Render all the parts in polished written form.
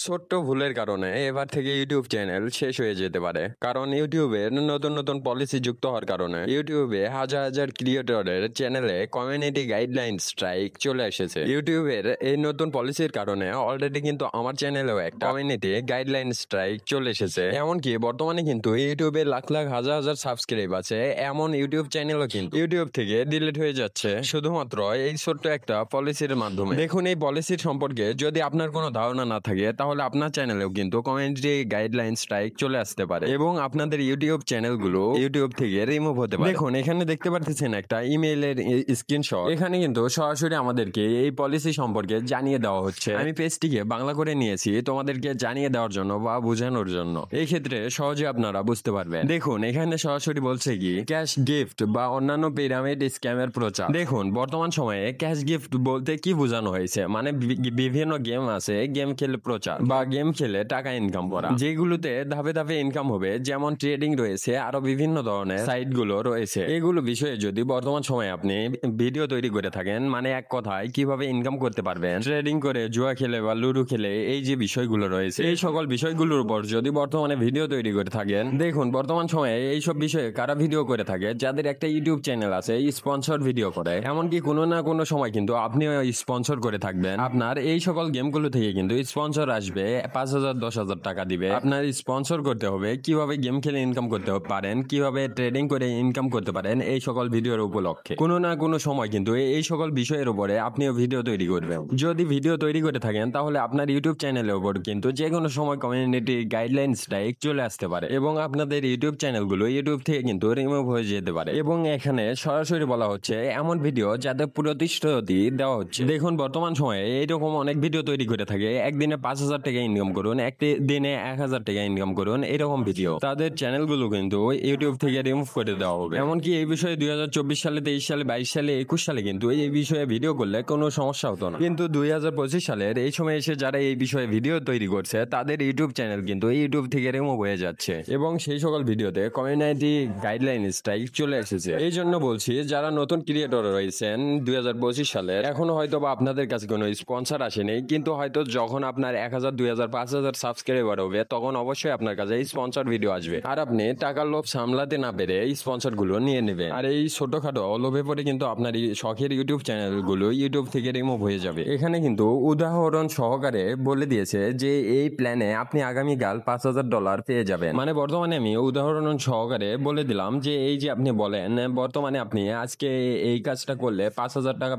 ছোট্ট ভুলের কারণে এবার থেকে ইউটিউব চ্যানেল শেষ হয়ে যেতে পারে। কারণ ইউটিউবের নতুন নতুন পলিসি যুক্ত হওয়ার কারণে ইউটিউবে হাজার হাজার ক্রিয়েটরের চ্যানেলে কমিউনিটি গাইডলাইন স্ট্রাইক চলে এসেছে। ইউটিউবের এই নতুন পলিসির কারণে অলরেডি কিন্তু আমার চ্যানেলেও একটা কমিউনিটি গাইডলাইন স্ট্রাইক চলে এসেছে। এমনকি বর্তমানে কিন্তু ইউটিউবে লাখ লাখ হাজার হাজার সাবস্ক্রাইব আছে এমন ইউটিউব চ্যানেলও কিন্তু ইউটিউব থেকে ডিলিট হয়ে যাচ্ছে শুধুমাত্র এই ছোট্ট একটা পলিসির মাধ্যমে। দেখুন, এই পলিসির সম্পর্কে যদি আপনার কোনো ধারণা না থাকে তাহলে আপনার চ্যানেলেও কিন্তু কমিউনিটি গাইডলাইন স্ট্রাইক চলে আসতে পারে এবং আপনাদের ইউটিউব চ্যানেলগুলো ইউটিউব থেকে রিমুভ হতে পারে। দেখুন, এখানে দেখতে পাচ্ছেন একটা ইমেইলের স্ক্রিনশট। এখানে কিন্তু সরাসরি আমাদেরকে এই পলিসি সম্পর্কে জানিয়ে দেওয়া হচ্ছে। আমি পেজটিকে বাংলা করে নিয়েছি তোমাদেরকে জানিয়ে দেওয়ার জন্য বা বোঝানোর জন্য। এই ক্ষেত্রে সহজে আপনারা বুঝতে পারবেন। দেখুন, এখানে সরাসরি বলছে কি ক্যাশ গিফট বা অন্যান্য পিরামিড স্ক্যামের প্রচার। দেখুন, বর্তমান সময়ে ক্যাশ গিফট বলতে কি বোঝানো হয়েছে, মানে বিভিন্ন গেম আছে, গেম খেলে প্রচার বা গেম খেলে টাকা ইনকাম করা, যেগুলোতে ধাপে ধাপে ইনকাম হবে, যেমন ট্রেডিং রয়েছে, আরো বিভিন্ন ধরনের সাইট গুলো রয়েছে। এগুলো বিষয়ে যদি বর্তমান সময়ে আপনি ভিডিও তৈরি করে থাকেন, মানে এক কথায় কিভাবে ইনকাম করতে পারবেন ট্রেডিং করে, জুয়া খেলে বা লুডো খেলে, এই যে বিষয়গুলো রয়েছে, এই সকল বিষয়গুলোর উপর যদি বর্তমানে ভিডিও তৈরি করে থাকেন। দেখুন, বর্তমান সময়ে এইসব বিষয়ে কারা ভিডিও করে থাকে, যাদের একটা ইউটিউব চ্যানেল আছে, স্পন্সর ভিডিও করে। এমনকি কোনো না কোনো সময় কিন্তু আপনিও স্পন্সর করে থাকবেন। আপনার এই সকল গেমগুলো থেকে কিন্তু স্পন্সর আসবে, 5,000 10,000 টাকা দিবে। আপনার স্পন্সর করতে হবে কিভাবে গেম খেলে ইনকাম করতে পারেন, কিভাবে ট্রেডিং করে ইনকাম করতে পারেন, এই সকল ভিডিওর উপলক্ষে কোনো না কোনো সময় কিন্তু এই সকল বিষয়ের উপরে আপনিও ভিডিও তৈরি করবেন। যদি ভিডিও তৈরি করে থাকেন তাহলে আপনার ইউটিউব চ্যানেলের উপর কিন্তু যে কোনো সময় কমিউনিটি গাইডলাইন স্ট্রাইক চলে আসতে পারে এবং আপনাদের ইউটিউব চ্যানেলগুলো ইউটিউব থেকে কিন্তু রিমুভ হয়ে যেতে পারে। এবং এখানে সরাসরি বলা হচ্ছে এমন ভিডিও যাদের প্রতিশ্রুতি দেওয়া হচ্ছে। দেখুন, বর্তমান সময়ে এইরকম অনেক ভিডিও তৈরি করে থাকে, একদিনে 5,000 টাকা ইনকাম করুন, একদিনে 1,000 টাকা ইনকাম করুন, এরকম ভিডিও তাদের চ্যানেলগুলো কিন্তু ইউটিউব থেকে রিমুভ করে দেওয়া হবে। এমনকি এই বিষয়ে 2024 সালে, 23 সালে, 22 সালে, 21 সালে কিন্তু এই বিষয়ে ভিডিও করলে কোনো সমস্যা হতো না। কিন্তু 2025 সালের এই সময় এসে যারা এই বিষয়ে ভিডিও তৈরি করছে তাদের ইউটিউব চ্যানেল কিন্তু ইউটিউব থেকে রিমুভ হয়ে যাচ্ছে এবং সেই সকল ভিডিওতে কমিউনিটি গাইডলাইন স্ট্রাইক চলে এসেছে। এই জন্য বলছি, যারা নতুন ক্রিয়েটর রয়েছেন 2025 সালের, এখনো হয়তো বা আপনাদের কাছে কোনো স্পন্সর আসেনি, কিন্তু হয়তো যখন আপনার 1,000 2,000 5,000 সাবস্ক্রাইবার হবে তখন অবশ্যই আপনার কাছে স্পন্সর ভিডিও আসবে আর আপনি টাকার লোভ সামলাতে না পেরে এই স্পন্সর গুলো নিয়ে নেবেন। আর এই ছোটখাটো লোভে পড়ে কিন্তু আপনার এই শখের ইউটিউব চ্যানেলগুলো ইউটিউব থেকে রিমুভ হয়ে যাবে। এখানে কিন্তু উদাহরণ সহকারে বলে দিয়েছে যে এই প্ল্যানে আপনি আগামীকাল $5,000 পেয়ে যাবেন। মানে বর্তমানে আমি উদাহরণ সহকারে বলে দিলাম যে এই যে আপনি বলেন বর্তমানে আপনি আজকে এই কাজটা করলে 5,000 টাকা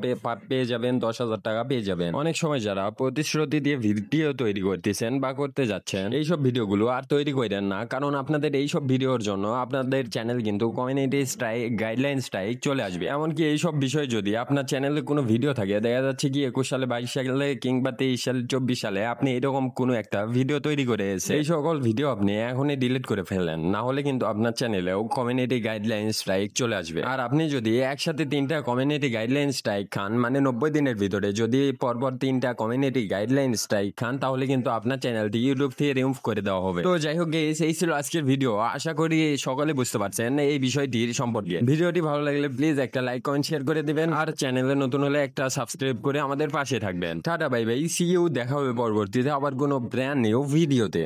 পেয়ে যাবেন, 10,000 টাকা পেয়ে যাবেন। অনেক সময় যারা প্রতিশ্রুতি দিয়ে ভিডিও তৈরি করতেছেন বা করতে যাচ্ছেন, এইসব ভিডিওগুলো আর তৈরি করেন না, কারণ আপনাদের এইসব ভিডিওর জন্য আপনাদের চ্যানেল কিন্তু কমিউনিটি স্ট্রাইক গাইডলাইন স্ট্রাইক চলে আসবে। এমনকি এইসব বিষয়ে যদি আপনার চ্যানেলে কোনো ভিডিও থাকে, দেখা যাচ্ছে কি 21 সালে, 22 সালে কিংবা 23 সালে, 24 সালে আপনি এরকম কোনো একটা ভিডিও তৈরি করে এসে এই সকল ভিডিও আপনি এখনই ডিলিট করে ফেলেন, না হলে কিন্তু আপনার চ্যানেলেও কমিউনিটি গাইডলাইন স্ট্রাইক চলে আসবে। আর আপনি যদি একসাথে 3টা কমিউনিটি গাইডলাইন স্ট্রাইক খান, মানে 90 দিনের ভিতরে যদি পরপর 3টা কমিউনিটি গাইডলাইন স্ট্রাইক খান, তাহলে কিন্তু আপনার চ্যানেলটি ইউটিউব থেকে রিমুভ করে দেওয়া হবে। তো যাই হোক গাইস, এই ছিল আজকের ভিডিও। আশা করি সকলে বুঝতে পারছেন এই বিষয়টির সম্পর্কে। ভিডিওটি ভালো লাগলে প্লিজ একটা লাইক, কমেন্ট, শেয়ার করে দিবেন আর চ্যানেলে নতুন হলে একটা সাবস্ক্রাইব করে আমাদের পাশে থাকবেন। Tata, bye bye, see you. দেখা হবে পরবর্তীতে আবার কোনো ব্র্যান্ড নিউ ভিডিওতে।